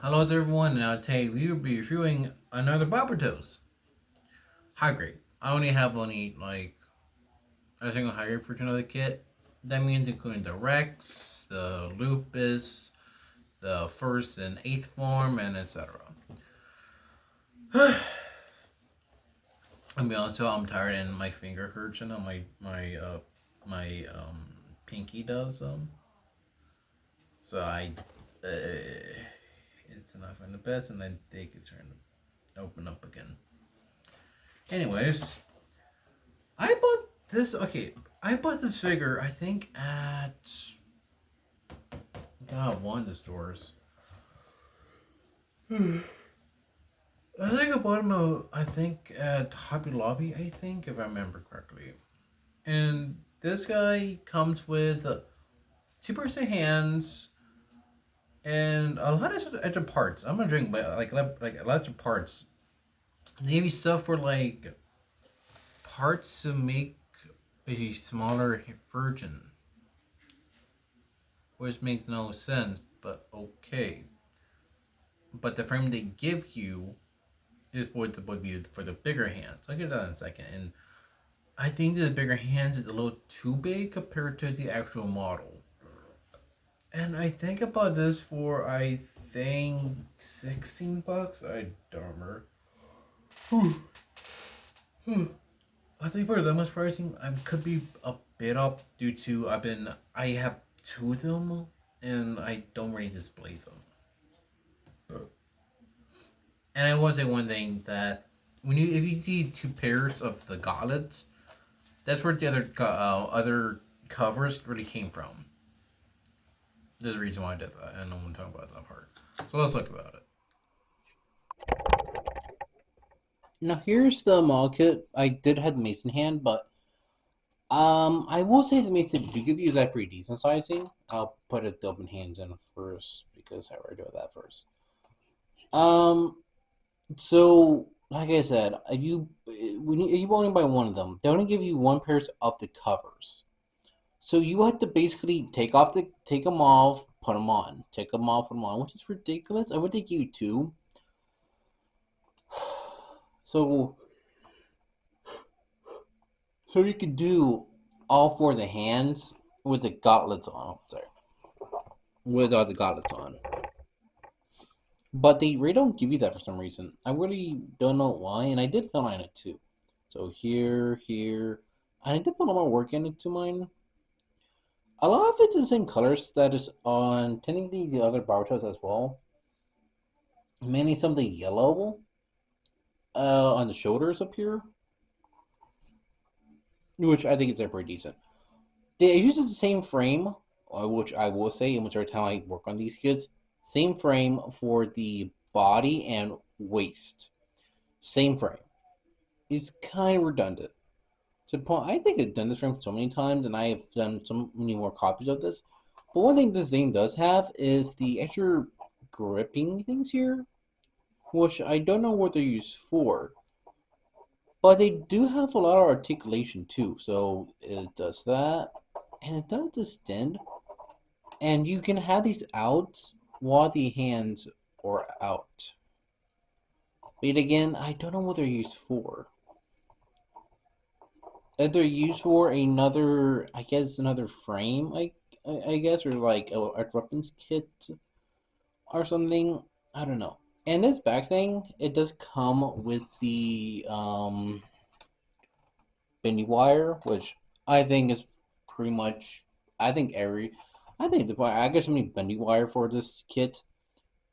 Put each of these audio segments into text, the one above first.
Hello there everyone, and today we will be reviewing another barbatos. High grade. I only have like a single high grade version of the kit. That means including the Rex, the Lupus, the first and eighth form, and etc. I'll be honest, so I'm tired and my finger hurts, and my pinky does so it's not from the best, and then they can turn open up again. Anyways, I bought this. Okay, I bought this figure. I think at one of the stores. I think I bought him. I think at Hobby Lobby. I think if I remember correctly. And this guy comes with 2% hands and a lot of extra parts. I'm gonna drink like lots of parts. They give you stuff for like parts to make a smaller version, which makes no sense, but okay. But the frame they give you is would be for the bigger hands. I'll get that in a second. And I think the bigger hands is a little too big compared to the actual model. And I think about this for I think $16. I don't remember. I think for that much pricing, I could be a bit up due to I have two of them and I don't really display them. And I will say one thing that if you see two pairs of the gauntlets, that's where the other covers really came from. There's a reason why I did that, and I'm gonna talk about that part. So let's look about it. Now here's the model kit. I did have the Mason hand, but I will say the Mason do give you that pretty decent sizing. I'll put the open hands in first because I already do that first. Um, So, like I said, if you only buy one of them, they only give you one pair of the covers. So you have to basically take them off, put them on, take them off, put them on, which is ridiculous. I would take you two. So, so you could do all four of the hands with the gauntlets on. Sorry, with all the gauntlets on. But they really don't give you that for some reason. I really don't know why, and I did fill on it too. So here, and I did put a lot more work into mine. A lot of it's the same colors that is on technically the other barbatos as well. Mainly something yellow on the shoulders up here, which I think is pretty decent. They use the same frame, which I will say, in which every time I work on these kids, same frame for the body and waist. Same frame. It's kind of redundant. To the point, I think I've done this frame so many times, and I have done so many more copies of this. But one thing this thing does have is the extra gripping things here, which I don't know what they're used for. But they do have a lot of articulation too, so it does that, and it does distend, and you can have these out while the hands are out. But again, I don't know what they're used for. If they're used for another, I guess another frame, I guess, or like a weapons kit or something. I don't know. And this back thing, it does come with the bendy wire, which I think is pretty much. I think I got so many bendy wire for this kit.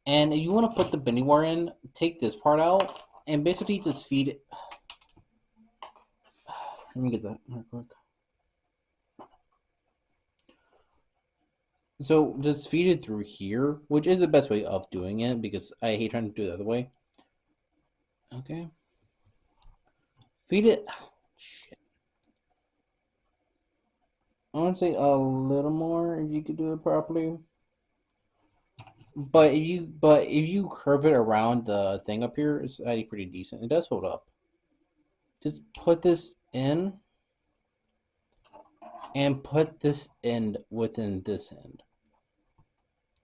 And if you want to put the bendy wire in, take this part out and basically just feed it. Let me get that real quick. So just feed it through here, which is the best way of doing it because I hate trying to do it the other way. Okay. Feed it. Shit. I want to say a little more if you could do it properly. But if you curve it around the thing up here, it's actually pretty decent. It does hold up. Just put this in and put this end within this end.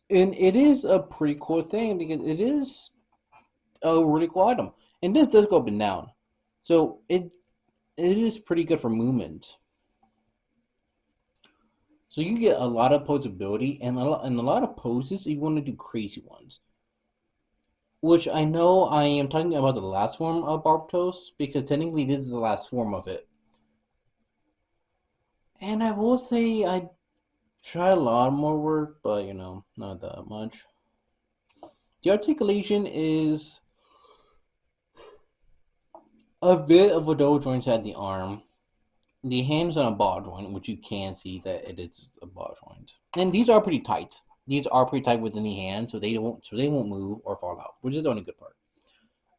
And it is a pretty cool thing because it is a really cool item. And this does go up and down. So it is pretty good for movement. So you get a lot of posability and a lot of poses if you want to do crazy ones. Which I know I am talking about the last form of barbatos because technically this is the last form of it. And I will say I tried a lot more work, but not that much. The articulation is a bit of a double joint at the arm. The hand is on a ball joint, which you can see that it is a ball joint. And these are pretty tight. These are pretty tight within the hand, so they won't move or fall out, which is the only good part.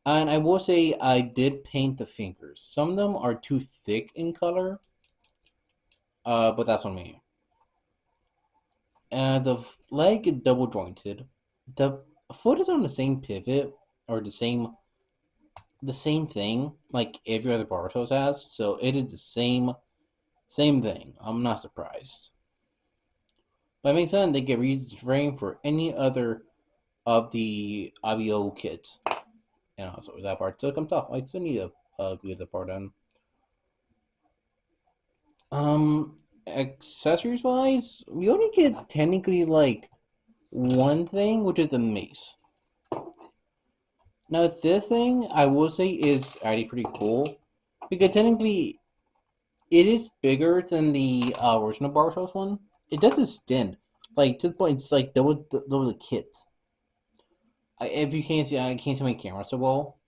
And I will say I did paint the fingers. Some of them are too thick in color, but that's on me. And the leg is double jointed. The foot is on the same pivot or the same thing like every other barbatos has. So it is the same thing. I'm not surprised. But it makes sense they get reused frame for any other of the IBO kits. So that part still comes off. I still need to glue the part on. Accessories wise, we only get technically like one thing, which is the mace. Now this thing I will say is actually pretty cool because technically it is bigger than the original barbatos one. It does extend like to the point it's like double the kit. If you can't see, I can't see my camera so well.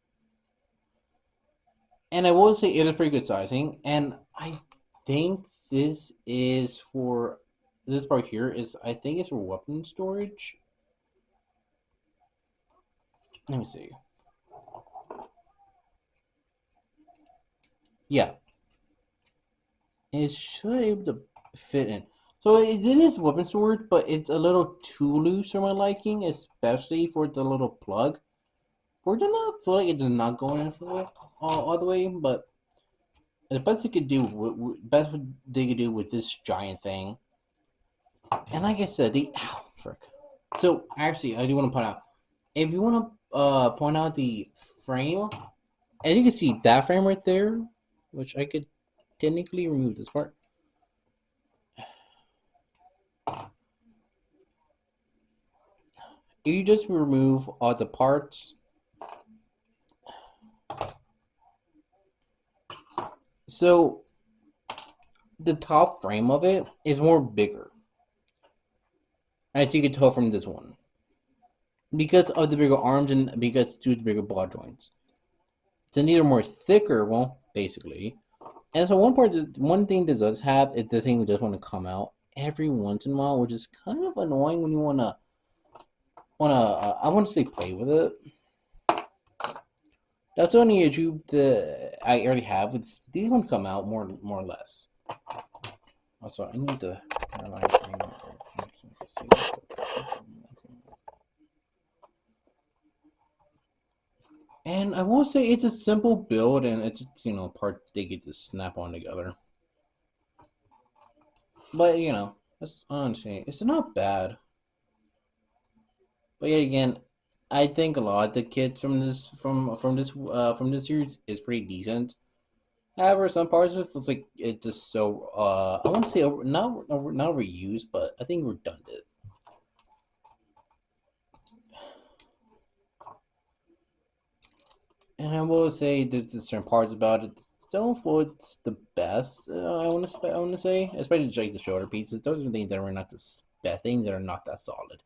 And I will say it is pretty good sizing, and I think this is for this part here is I think it's for weapon storage. Let me see. Yeah, it should be able to fit in. So it is weapon storage, but it's a little too loose for my liking, especially for the little plug. Or do not feel like it does not go in all the way, but the best they could do with this giant thing. And like I said, frick. So actually, I do want to point out if you want to point out the frame, and you can see that frame right there, which I could technically remove this part. If you just remove all the parts, so the top frame of it is more bigger, as you can tell from this one, because of the bigger arms and because due to the bigger ball joints. Since these are more thicker, well, basically. And so one thing this does have is the thing does want to come out every once in a while, which is kind of annoying when you wanna I want to say play with it. That's the only issue that I already have with these ones come out more or less. Also, I need to. And I will say it's a simple build, and it's parts they get to snap on together. But that's honestly it's not bad. But yet again, I think a lot of the kits from this series is pretty decent. However, some parts of it feels like it's just so I want to say not reused, but I think redundant. And I will say there's certain parts about it don't feel it's the best. I want to say, especially like the shoulder pieces. Those are things that are not the best things that are not that solid.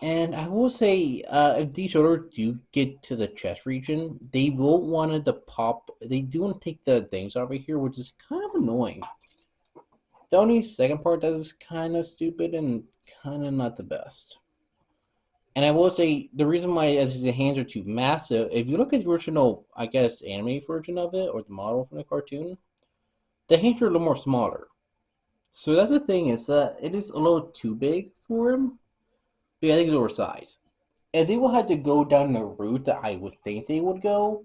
And I will say, if these shoulders do get to the chest region, they will want to pop. They do want to take the things over here, which is kind of annoying. The only second part that is kind of stupid and kind of not the best. And I will say the reason why as the hands are too massive, if you look at the original, I guess, anime version of it or the model from the cartoon, the hands are a little more smaller. So that's the thing is that it is a little too big for him. But I think it's oversized. And they will have to go down the route that I would think they would go.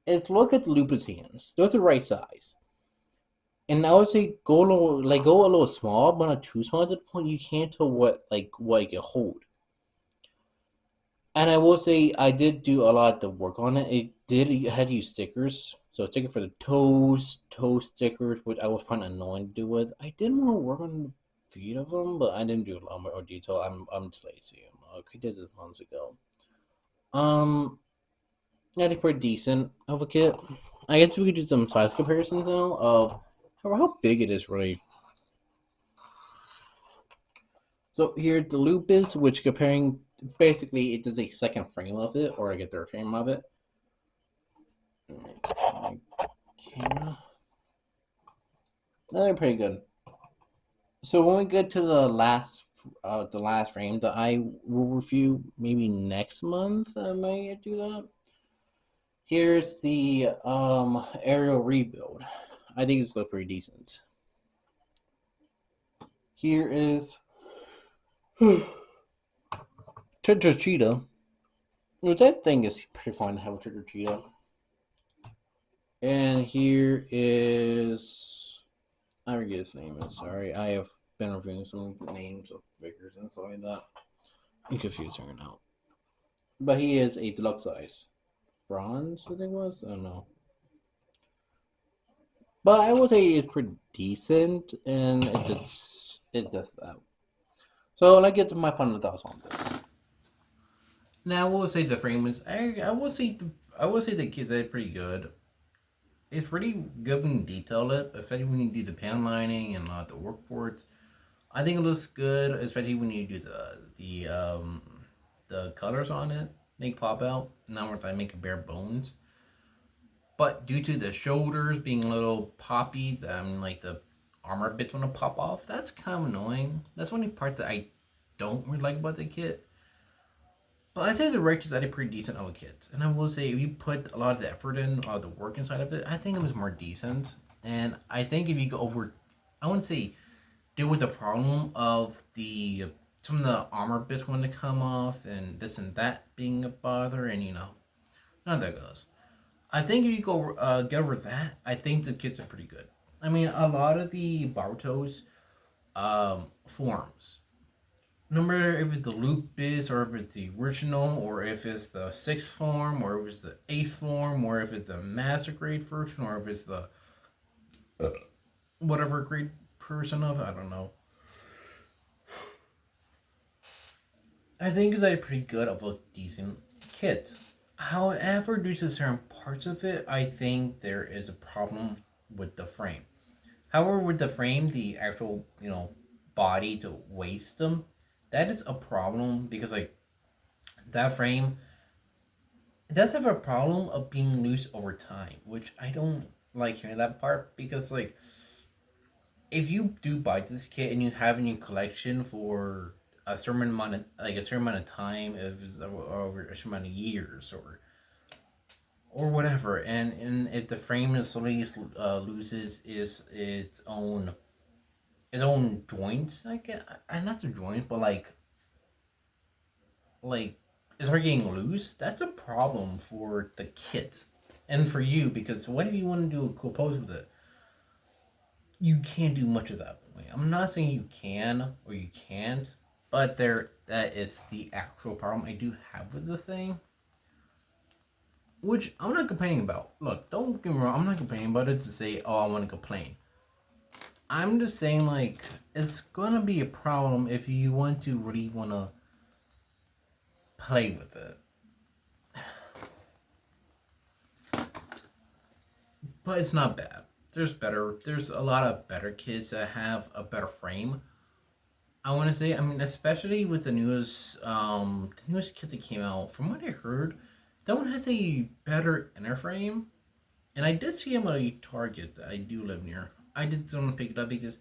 Is look at the lupus hands. Those are the right size. And I would say go a little small, but not too small to the point you can't tell what it can hold. And I will say I did do a lot of the work on it. I had to use stickers. So sticker for the toe stickers, which I would find annoying to do with. I did want to work on the feet of them, but I didn't do a lot more detail. I'm just lazy. I did this months ago. Um, I think pretty decent of a kit. I guess we could do some size comparisons now of how big it is really. So here the loop is, which comparing basically it does a second frame of it or like a third frame of it. Camera. They're pretty good. So when we get to the last frame that I will review, maybe next month I might do that. Here's the aerial rebuild. I think it's still pretty decent. Here is Turtle Cheetah. That thing is pretty fun to have a Turtle Cheetah. And here is I forget his name is. Sorry, I have been reviewing some names of figures and stuff like that. I'm confused right now. But he is a deluxe size. Bronze, I think it was? I don't know. But I would say it's pretty decent, and it does that. So let's get to my final thoughts on this. Now I will say the frame is I will say the kids are pretty good. It's pretty good when you detail it, especially when you do the pan lining and the work for it. I think it looks good, especially when you do the colors on it make pop out. Not if I make a bare bones. But due to the shoulders being a little poppy, like the armor bits want to pop off, that's kind of annoying. That's the only part that I don't really like about the kit. But I think the Rex is actually pretty decent of a kit. And I will say, if you put a lot of the effort in, the work inside of it, I think it was more decent. And I think if you go over, I wouldn't say deal with the problem of some of the armor bits want to come off and this and that being a bother, and none of that goes. I think if you go get over that, I think the kits are pretty good. I mean, a lot of the barbatos forms, no matter if it's the loop is or if it's the original or if it's the sixth form or if it's the eighth form or if it's the master grade version or if it's the whatever grade person of, I don't know. I think it's a pretty good of a decent kit. However, due to certain parts of it, I think there is a problem with the frame. However, with the frame, the actual body to waist them, that is a problem because like that frame it does have a problem of being loose over time, which I don't like hearing that part because like if you do buy this kit and you have it in your collection for a certain amount of time, if it's over a certain amount of years or whatever, and if the frame is slowly loses its own joints, I guess, not the joints, but like it's start getting loose. That's a problem for the kit and for you because what if you want to do a cool pose with it? You can't do much at that point. I'm not saying you can or you can't, but that is the actual problem I do have with the thing. Which I'm not complaining about. Look, don't get me wrong, I'm not complaining about it to say, oh, I want to complain. I'm just saying, like, it's gonna be a problem if you really want to play with it. But it's not bad. There's a lot of better kids that have a better frame. I want to say, I mean, especially with the newest kit that came out. From what I heard, that one has a better inner frame, and I did see him at a Target that I do live near. I did want to pick it up because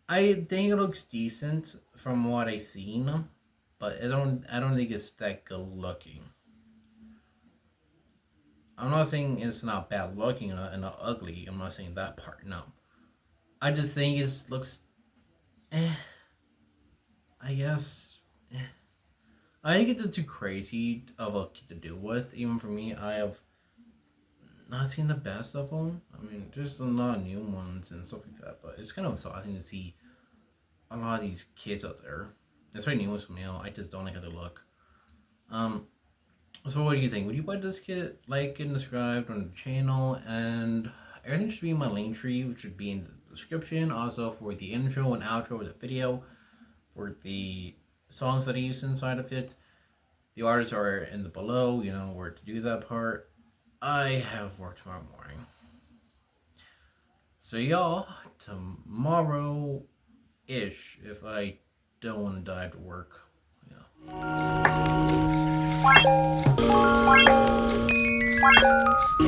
I think it looks decent from what I've seen, but I don't think it's that good looking. I'm not saying it's not bad looking and not ugly. I'm not saying that part. No, I just think it looks, eh. I guess. Eh. I think it's too crazy of a kid to deal with. Even for me, I have not seeing the best of them. I mean, there's a lot of new ones and stuff like that, but it's kind of exhausting to see a lot of these kids out there. Especially new ones from male. I just don't like how they look. Um, so what do you think? Would you buy this kit? Like and subscribe on the channel, and everything should be in my link tree, which should be in the description. Also for the intro and outro of the video, for the songs that I use inside of it. The artists are in the below, you know, where to do that part. I have work tomorrow morning. So y'all, tomorrow-ish, if I don't want to die after work.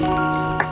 Yeah.